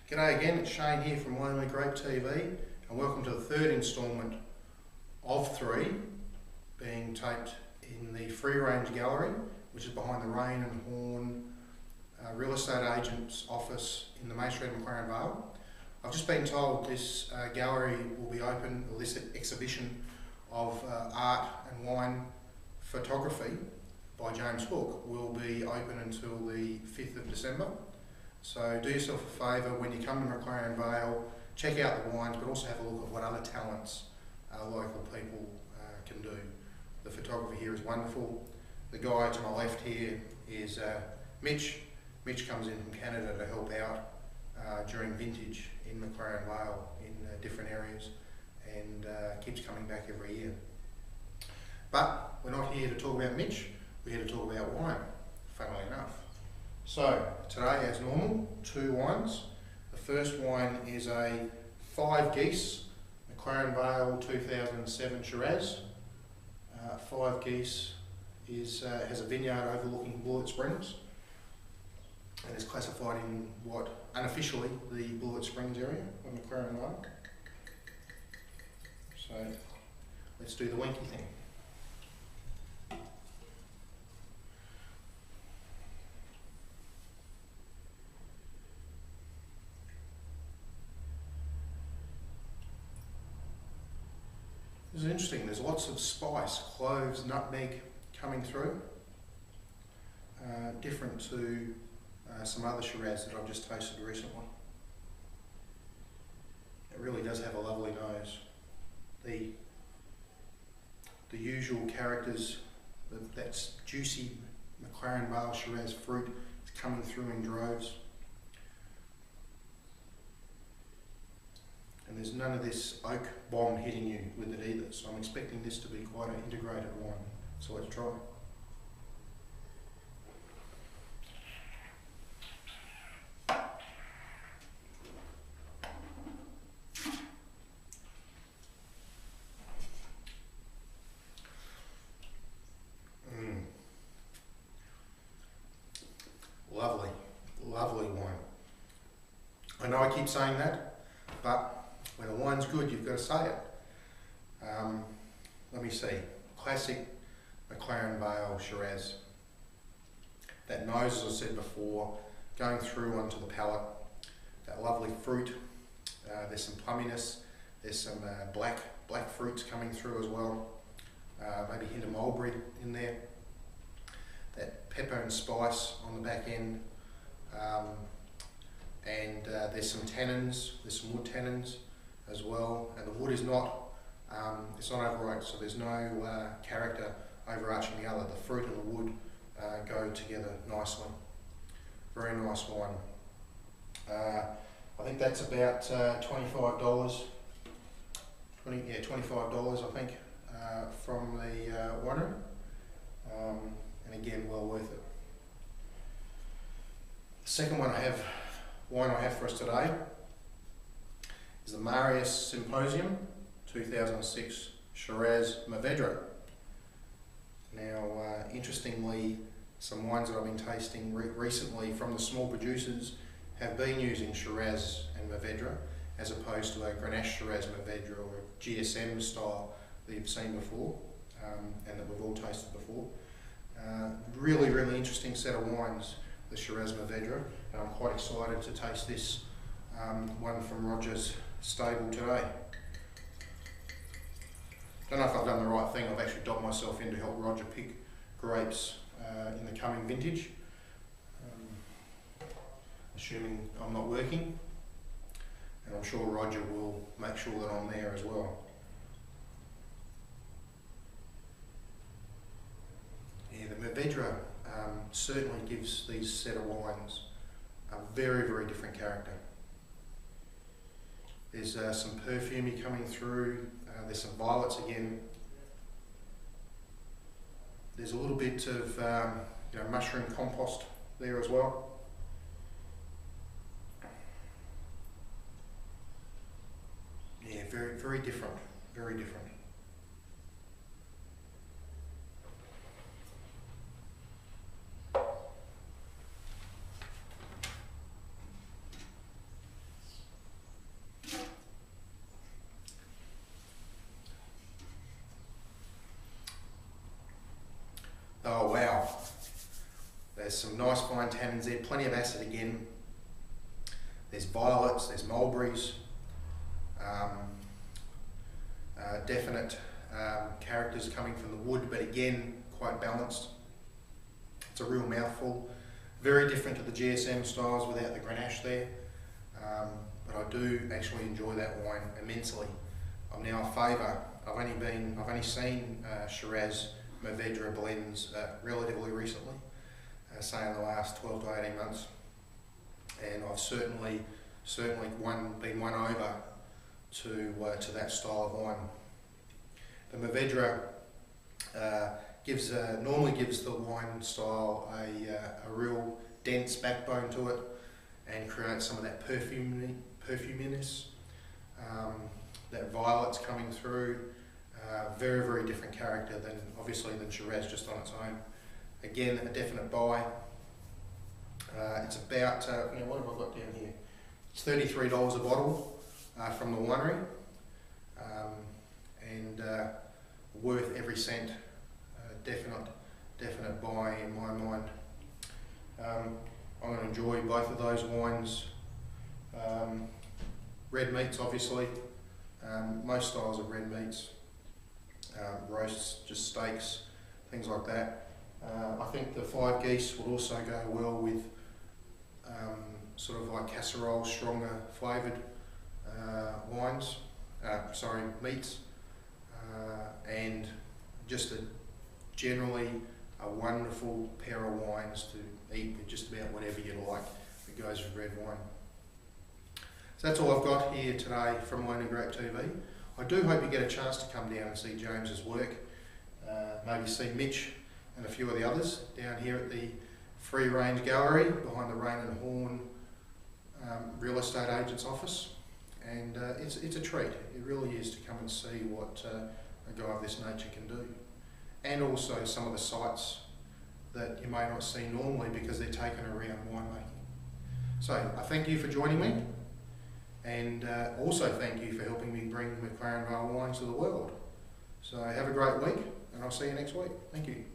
G'day again, it's Shane here from Lonely Grape TV and welcome to the third instalment of three being taped in the Freerange Gallery, which is behind the Rain and Horn real estate agent's office in the Main Street of McLaren Vale. I've just been told this gallery will be open, or this exhibition of art and wine photography by James Hook will be open until the 5th of December. So do yourself a favour, when you come to McLaren Vale, check out the wines, but also have a look at what other talents local people can do. The photography here is wonderful. The guy to my left here is Mitch. Mitch comes in from Canada to help out during vintage in McLaren Vale in different areas, and keeps coming back every year. But we're not here to talk about Mitch, we're here to talk about wine, funnily enough. So today, as normal, two wines. The first wine is a Five Geese McLaren Vale 2007 Shiraz. Five Geese has a vineyard overlooking Bullet Springs and is classified in what unofficially the Bullet Springs area of McLaren Vale. So let's do the winky thing. This is interesting, there's lots of spice, cloves, nutmeg coming through, different to some other Shiraz that I've just tasted recently. It really does have a lovely nose. The usual characters, that's juicy McLaren Vale Shiraz fruit is coming through in droves. And there's none of this oak bomb hitting you with it either, so I'm expecting this to be quite an integrated wine. So let's try. Lovely, lovely wine. I know I keep saying that, but when a wine's good, you've got to say it. Let me see. Classic McLaren Vale Shiraz. That nose, as I said before, going through onto the palate. That lovely fruit. There's some plumminess. There's some black fruits coming through as well. Maybe a hint of mulberry in there. That pepper and spice on the back end. There's some tannins. There's some wood tannins as well, and the wood is not it's not overripe, so there's no character overarching the other. The fruit and the wood go together nicely. Very nice wine. I think that's about $25. $25 I think from the winery, and again well worth it. The second wine I have for us today is the Marius Symposium 2006 Shiraz Mourvedre. Now, interestingly, some wines that I've been tasting recently from the small producers have been using Shiraz and Mourvedre as opposed to a Grenache Shiraz Mourvedre or a GSM style that you've seen before and that we've all tasted before. Really, really interesting set of wines, the Shiraz Mourvedre, and I'm quite excited to taste this one from Roger's stable today. Don't know if I've done the right thing. I've actually dobbed myself in to help Roger pick grapes in the coming vintage, assuming I'm not working, and I'm sure Roger will make sure that I'm there as well. Yeah, the Mourvedre certainly gives these set of wines a very, very different character. There's some perfumey coming through, there's some violets again. There's a little bit of mushroom compost there as well. Yeah, very, very different, very different. There's some nice fine tannins there, plenty of acid again. There's violets, there's mulberries, definite characters coming from the wood, but again, quite balanced. It's a real mouthful. Very different to the GSM styles without the Grenache there, but I do actually enjoy that wine immensely. I'm now a favour. I've only seen Shiraz Mourvedre blends relatively recently, say in the last 12 to 18 months, and I've certainly been won over to that style of wine. The Mourvedre normally gives the wine style a real dense backbone to it and creates some of that perfuminess. That violet's coming through. Very, very different character than Shiraz just on its own. Again, a definite buy. It's about, what have I got down here? It's $33 a bottle from the winery, and worth every cent. Definite buy in my mind. I'm going to enjoy both of those wines. Red meats, obviously. Most styles of red meats. Roasts, just steaks, things like that. I think the Five Geese would also go well with sort of like casserole, stronger flavoured meats, and just generally a wonderful pair of wines to eat with just about whatever you like that goes with red wine. So that's all I've got here today from Wine and Grape TV. I do hope you get a chance to come down and see James's work, maybe see Mitch and a few of the others down here at the Freerange Gallery behind the Rain and Horn real estate agent's office, and it's a treat. It really is to come and see what a guy of this nature can do, and also some of the sites that you may not see normally because they're taken around winemaking. So I thank you for joining me, and also thank you for helping me bring McLaren Vale wines to the world. So have a great week, and I'll see you next week. Thank you.